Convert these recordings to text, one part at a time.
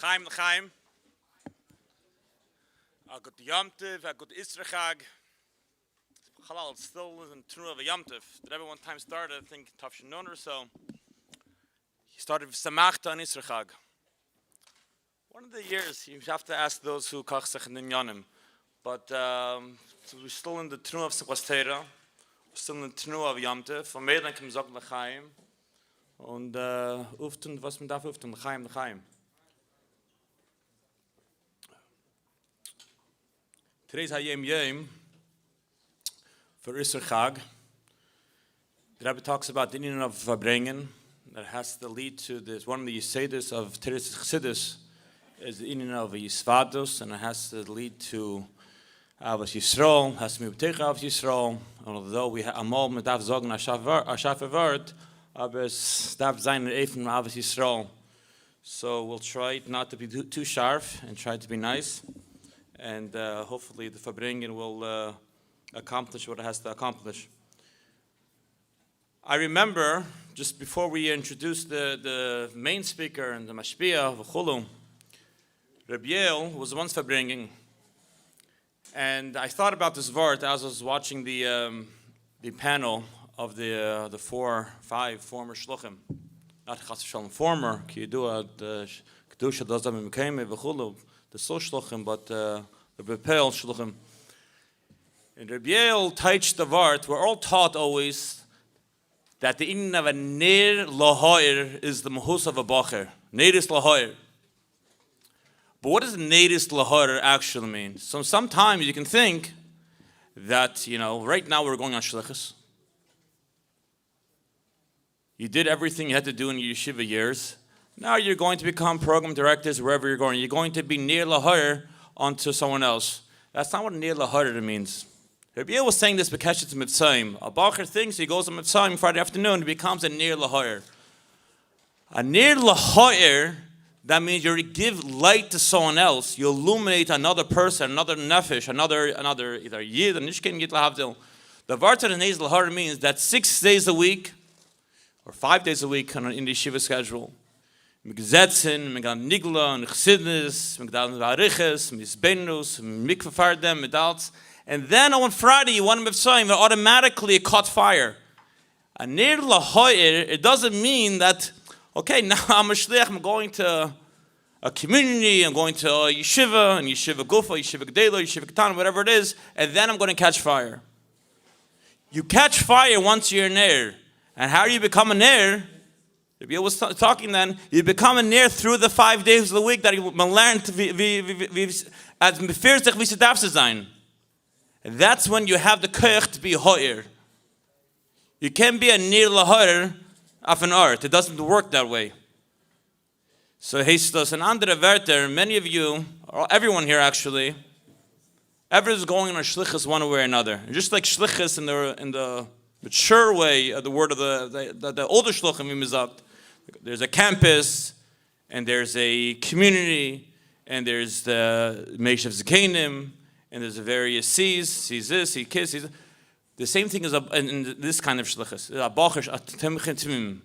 L'chaim. A good Yom Tov, a good Isra Chag. Halal, it's still in true of a Yom Tov. That every one time started, I think, Tafshin Nun or so. He started with Samachta and Isra Chag. One of the years, you have to ask those who kach sich in Yanim. But so we're still in the true of Simchas Torah. We're still in the true of Yom Tov. Von Medan kommt Zog L'chaim. Und uftun, was man darf uftun, L'chaim. Today's Hayom Yom for Isser Chag. The Rebbe talks about the union of Verbringen that has to lead to this. One of the Yisedus of Teres Chassidus is the union of Yisvadus, and it has to lead to Avos Yisrael, has to be B'teich Avos Yisrael. And although we have Amol Medav Zogen Ashafe Vart, aber es darf sein Eifen Avos Yisrael. So we'll try not to be too sharp and try to be nice. And hopefully the Verbringen will accomplish what it has to accomplish. I remember, just before we introduced the main speaker and the Mashpia, V'chulu, Reb Yael was once Verbringen. And I thought about this Vart as I was watching the panel of the 4-5 former Shluchim. Not Chas V'Shalom former, ki yidua Kedusha Dazam Mekayme V'chulu, the Sol Shluchim, but the Bepeil Shluchim. And Reb Yael teached the Vart. We're all taught always that the inyan of a Ner Lahoir is the Mahus of a Bacher. Neris Lahoir. But what does Neris Lahoir actually mean? So sometimes you can think that, right now we're going on Shlichus. You did everything you had to do in your yeshiva years. Now you're going to become program directors wherever you're going. You're going to be near Lahar onto someone else. That's not what near Lahar means. Rabbi Yael was saying this because it's Mitzrayim. A Bacher thinks he goes to Mitzrayim Friday afternoon, he becomes a near Lahar. A near Lahar, that means you give light to someone else. You illuminate another person, another nefesh, another either yid or nishkin yid lahavdil. The Vart of the neir Lahar means that 6 days a week, or 5 days a week in the yeshiva schedule, Migzetzen, Megan Nigla, and Chsidnis, Megdal Variches, Misbenus, Mikvafardem, Medals. And then on Friday, you want to Mitzrayim, it automatically caught fire. A Ner Lahoir, it doesn't mean that, okay, now I'm a shliach, I'm going to a community, I'm going to a yeshiva, and yeshiva gufa, yeshiva gedela, yeshiva katan, whatever it is, and then I'm going to catch fire. You catch fire once you're a Ner. And how do you become a Ner? Rabbi Yael was talking then, you become a Ner through the 5 days of the week that you learn as mefirtzich v'sidav sein. And that's when you have the koach to be hoir. You can't be a Ner lahoir of an art. It doesn't work that way. So Hestos and andere Wörter, many of you, or everyone here actually, everyone's going on a shlichus one way or another. And just like shlichus in the mature way of the word of the older shluchim mizakt, there's a campus, and there's a community, and there's the Meishav Zekanim, and there's the various sees this, see kiss, sees. The same thing is in this kind of shlichus. HaTmimim.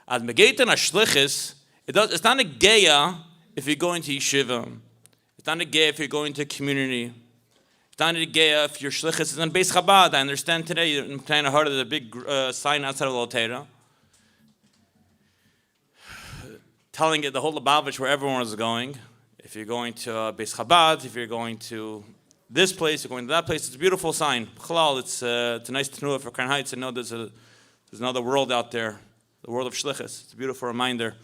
As megeit in a shlichus, it's not a geya if you're going to yeshiva. It's not a geya if you're going to a community. It's not a geya if your shlichus is in Beis Chabad. I understand today in kind of heart of the big sign outside of Lotera, telling it the whole Lubavitch where everyone is going. If you're going to Beis Chabad, if you're going to this place, you're going to that place, it's a beautiful sign. It's a nice tenuah for Crown Heights to know there's another world out there, the world of shlichus. It's a beautiful reminder.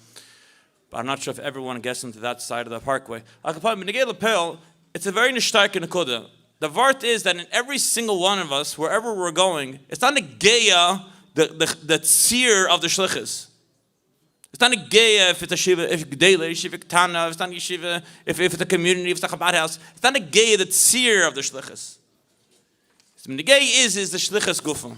But I'm not sure if everyone gets into that side of the parkway. It's a very nishtark nekuda. The vart is that in every single one of us, wherever we're going, it's not a geya, the tzir of the shlichus. It's not a geya if it's a shiva, if gedela, yeshiva ketana, if it's not yeshiva, if it's a community, if it's a Chabad house. It's not a geya, the tzir of the shlichus. So the geya is the shlichus gufa.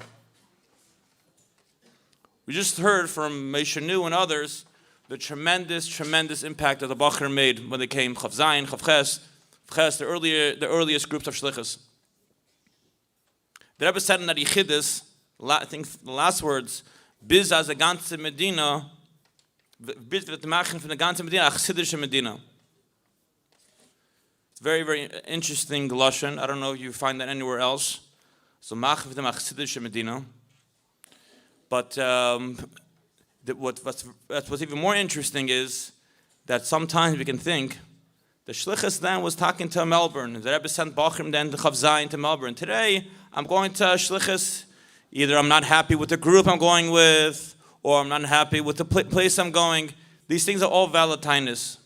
We just heard from Meishanu and others the tremendous impact that the Bacher made when they came Chav Zayin, Chav Ches, the earliest groups of shlichus. The Rebbe said in that Yichidus, I think the last words, Biz as a ganze Medina, Biz wird machen von der ganzen Medina, a chassidische Medina. very, very interesting lashon. I don't know if you find that anywhere else. So machiv dem achsidische Medina. But what's even more interesting is that sometimes we can think the shlichus then was talking to Melbourne. The Rebbe sent Bachrim then to Chav Zayin to Melbourne. Today, I'm going to shlichus. Either I'm not happy with the group I'm going with, or I'm not happy with the place I'm going. These things are all valid kindness.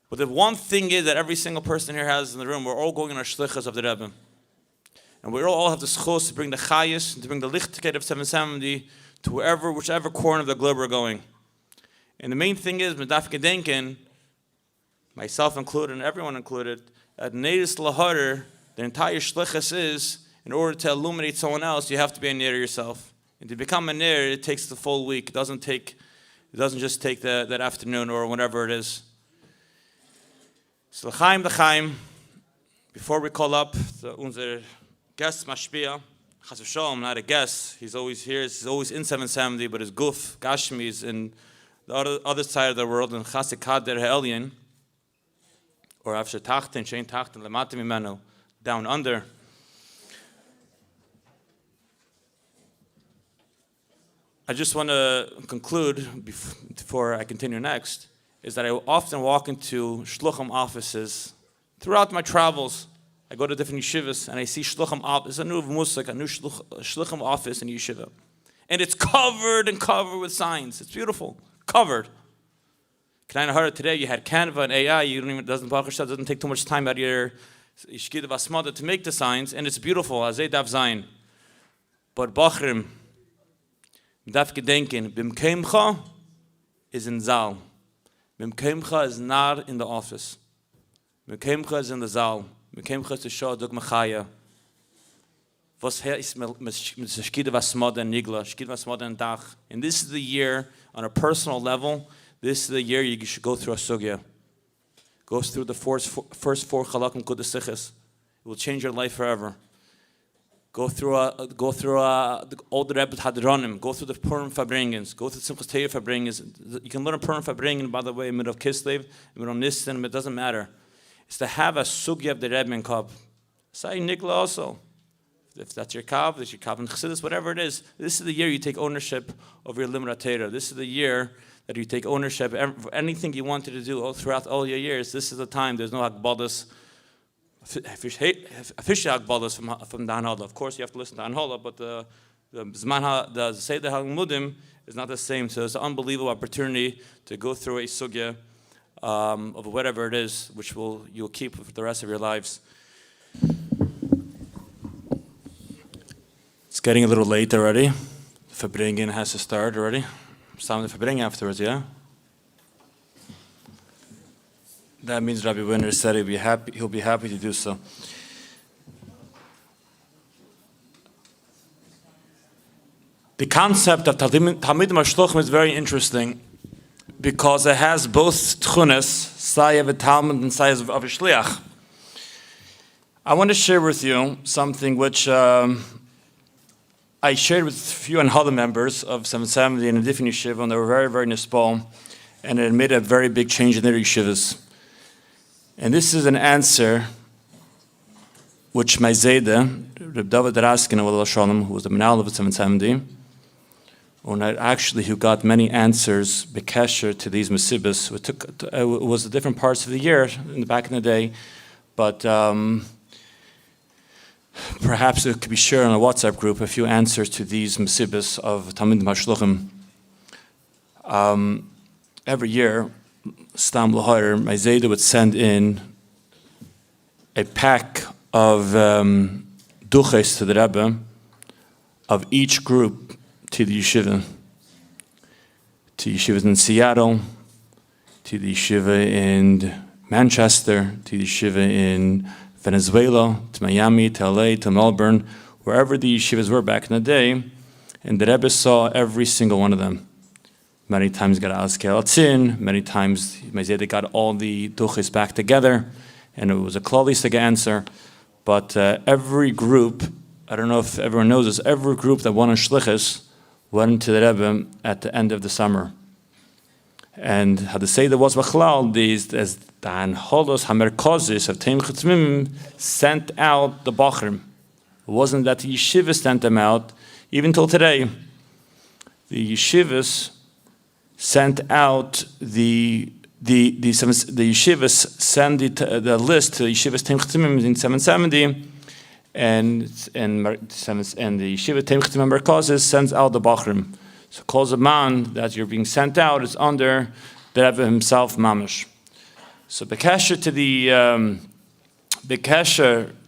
But the one thing is that every single person here has in the room, we're all going on our shlichus of the Rebbe. And we all have the schos to bring the chayis, and to bring the lichtigkeit of 770 to whichever corner of the globe we're going. And the main thing is, medaf gedenken, myself included and everyone included, at Neidus Lahar, the entire shlichus is, in order to illuminate someone else, you have to be a ner yourself. And to become a ner, it takes the full week. It doesn't just take that afternoon or whatever it is. So l'chaim, before we call up unser guest mashpia, Chas v'sholom, not a guest. He's always here. He's always in 770, but his guf Gashmi is in the other side of the world in Chasik Kader Ha'elyon, or after Tachten, Shein Tachten, HaTmimim, down under. I just want to conclude before I continue next, is that I often walk into shluchim offices throughout my travels. I go to different yeshivas and I see shluchim office, a new musik, a new shluchim office in yeshiva. And it's covered with signs. It's beautiful. Covered. Today you had Canva and AI, doesn't take too much time out of your Yishkida Vasmada to make the signs, and it's beautiful, Azay Dav Zayin. But Bachrim, Daf Gedenken, Bimkeimcha is in Zal. Bimkeimcha is not in the office. Bimkeimcha is in the Zal. Bimkeimcha is to show Dug Machaya. Was heißt mit Shkida Vasmada and Nigla, Shkida Vasmada and Dach. And this is the year, on a personal level, this is the year you should go through a sugya. Goes through the first four Chalakim Kudasichis. It will change your life forever. Go through all the Rebbe Hadronim. Go through the Purim Fabringens. Go through the Simchas Torah Fabringens. You can learn Purim Fabringen, by the way, in Middle of Kislev, in Middle of Nisan, it doesn't matter. It's to have a sugya of the Rebbe in Kab. Say Nikla also. If that's your Kab, that's your Kab and Chassidus, whatever it is. This is the year you take ownership of your Limrat Torah. This is the year that you take ownership of anything you wanted to do throughout all your years. This is the time. There's no Akbadas. Official Akbadas from the Anhala. Of course, you have to listen to Anhala, but the Seder HaTmimim is not the same. So it's an unbelievable opportunity to go through a sugya of whatever it is, which you'll keep for the rest of your lives. It's getting a little late already. Fabringen has to start already. It's time to Fabringen afterwards, yeah? That means Rabbi Winner said he'll be happy to do so. The concept of Talmidim HaShluchim is very interesting because it has both tchunas, Sayev of Talmud and Sayev of a Shliach. I want to share with you something which I shared with a few Anhala members of 770 in a different yeshiva, and they were very, very nispal, and it made a very big change in their yeshivas. And this is an answer which my Zayda, Reb David Raskin, who was the Menal of 770, who got many answers bekesher to these mesibas. It was the different parts of the year back in the day, but perhaps it could be shared on a WhatsApp group, a few answers to these mesibas of Talmidim HaShluchim. Every year, Stam Lahar, my Zayda would send in a pack of duches to the Rebbe of each group to the yeshiva. To yeshivas in Seattle, to the yeshiva in Manchester, to the yeshiva in Venezuela, to Miami, to LA, to Melbourne, wherever the yeshivas were back in the day, and the Rebbe saw every single one of them. Many times got Azkel Atzin, many times they got all the duches back together, and it was a klalistic answer. But every group, I don't know if everyone knows this, every group that won on Shlichus went to the Rebbe at the end of the summer. And how to say there was Bachlal, these as the Anholos HaMerkozis of HaTmimim sent out the Bachrim. It wasn't that the yeshivas sent them out, even till today. The yeshivas sent out the yeshivas send the list to the yeshivas HaTmimim in 770, and the yeshiva HaTmimim Merkozis sends out the Bachrim. So calls a man that you're being sent out is under the Rebbe himself, mamish. So bekesher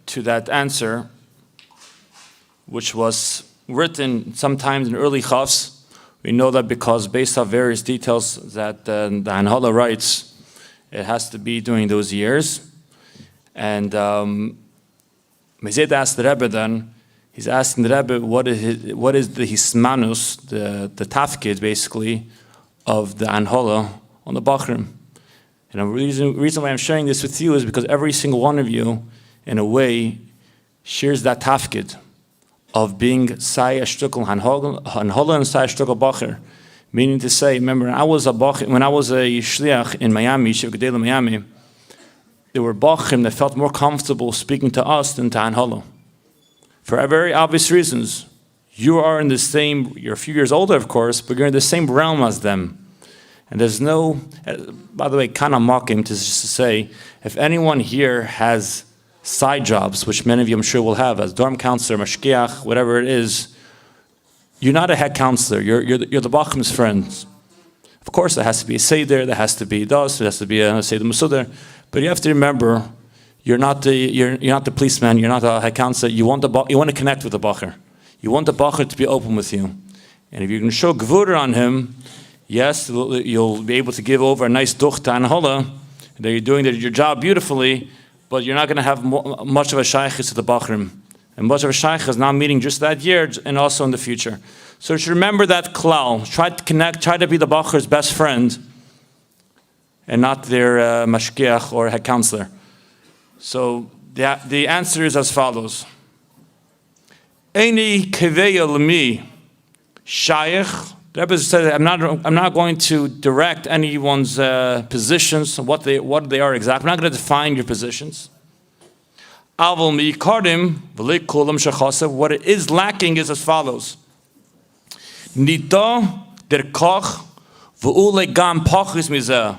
to that answer, which was written sometimes in early chafs, we know that because based on various details that the Anhala writes, it has to be during those years. And Mezid asked the Rebbe then, he's asking the Rebbe what is the hismanus, the tafkid basically, of the Anhala on the Bachrim. And the reason why I'm sharing this with you is because every single one of you, in a way, shares that tafkid of being Sai Ashtukal Hanhola and Sai Ashtukal Bacher. Meaning to say, remember, when I was a shliach in Miami, Yeshiva Gedela Miami, there were Bachrim that felt more comfortable speaking to us than to Hanhola. For very obvious reasons. You are in the same, you're a few years older, of course, but you're in the same realm as them. And there's no, by the way, kind of mocking to just to say, if anyone here has side jobs, which many of you I'm sure will have, as dorm counselor, mashkiach, whatever it is, you're not a head counselor, you're the Bachrim's friends. Of course, there has to be a seder, there has to be das, there has to be a seder masudar, but you have to remember, you're not the policeman. You're not a head counselor. You want to connect with the bacher. You want the bacher to be open with you. And if you can show gvura on him, yes, you'll be able to give over a nice duch to Anhola, that you're doing your job beautifully, but you're not going to have much of a shaykhis to the bachrim. And much of a shaykhis now meeting just that year and also in the future. So you should remember that klal. Try to connect. Try to be the bacher's best friend, and not their mashkiach or head counselor. So the answer is as follows. Eini keveya l'mi shaykh. The Rebbe said, I'm not going to direct anyone's positions, what they are exactly. I'm not going to define your positions. Aval mi karim v'li kulam shachasa. What it is lacking is as follows. Nida derkach v'ule gam pachis mizeh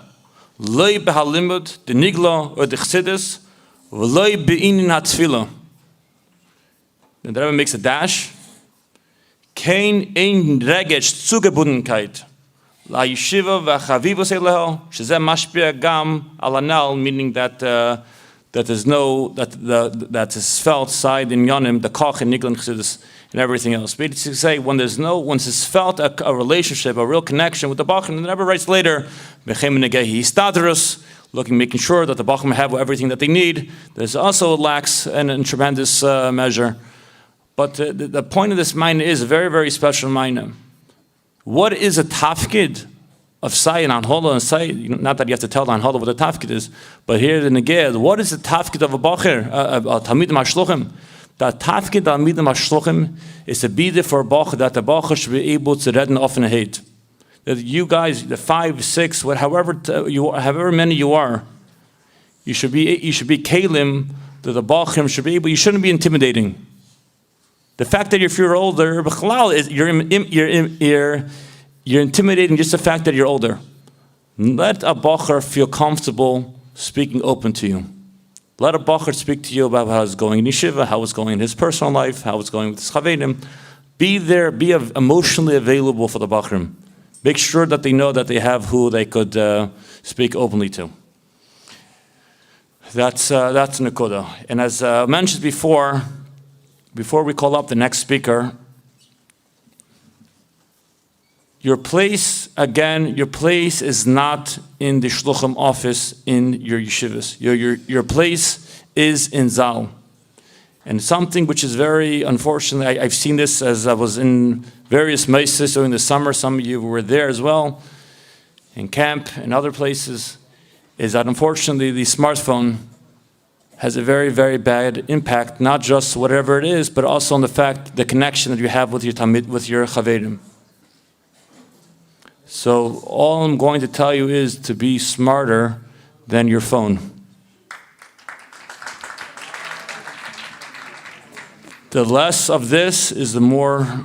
loy behalimud de nigla or de chsidis. V'loy be'inin hatzvila. Then the Rebbe makes a dash. Kein ein regesh zugebundenkeit. La yeshiva v'chavivos eleho. Shezeh mashpia gam alanal, meaning that is felt side in yonim, the koch and niglan chsidis and everything else. Basically say, once it's felt a relationship, a real connection with the Bachrim, and the Rebbe writes later, Bechem negehi istadrus, making sure that the Bachrim have everything that they need. There's also lacks in tremendous measure. But the point of this minor is a very, very special minor. What is a tafkid of Sai and Anhola and Sai? Not that you have to tell the Anhola what the tafkid is, but here in the Neged, what is the tafkid of a Bacher, a Talmidim HaShluchim? The tafkid of Talmidim HaShluchim is to be there for a Bacher, that the Bacher should be able to redden off in a hate. That you guys, the 5, 6, however many you are, you should be kalim, that the Bachrim should be able, you shouldn't be intimidating. The fact that if you're older, you're intimidating just the fact that you're older. Let a Bacher feel comfortable speaking open to you. Let a Bacher speak to you about how it's going in yeshiva, how it's going in his personal life, how it's going with his chavedim. Be there, be emotionally available for the Bachrim. Make sure that they know that they have who they could speak openly to. That's Nakuda. And as mentioned before we call up the next speaker, your place is not in the Shluchim office in your yeshivas. Your place is in Zal. And something which is very unfortunate, I've seen this as I was in various meses during the summer, some of you were there as well, in camp and other places, is that unfortunately the smartphone has a very, very bad impact, not just whatever it is, but also on the connection that you have with your Talmid, with your Chavedim. So all I'm going to tell you is to be smarter than your phone. The less of this is the more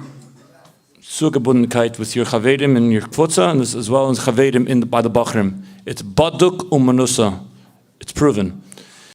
Zugebundenkeit with your Chavedim and your Kvutza, and this as well as Chavedim by the Bachrim. It's Baduk Umanusa. It's proven.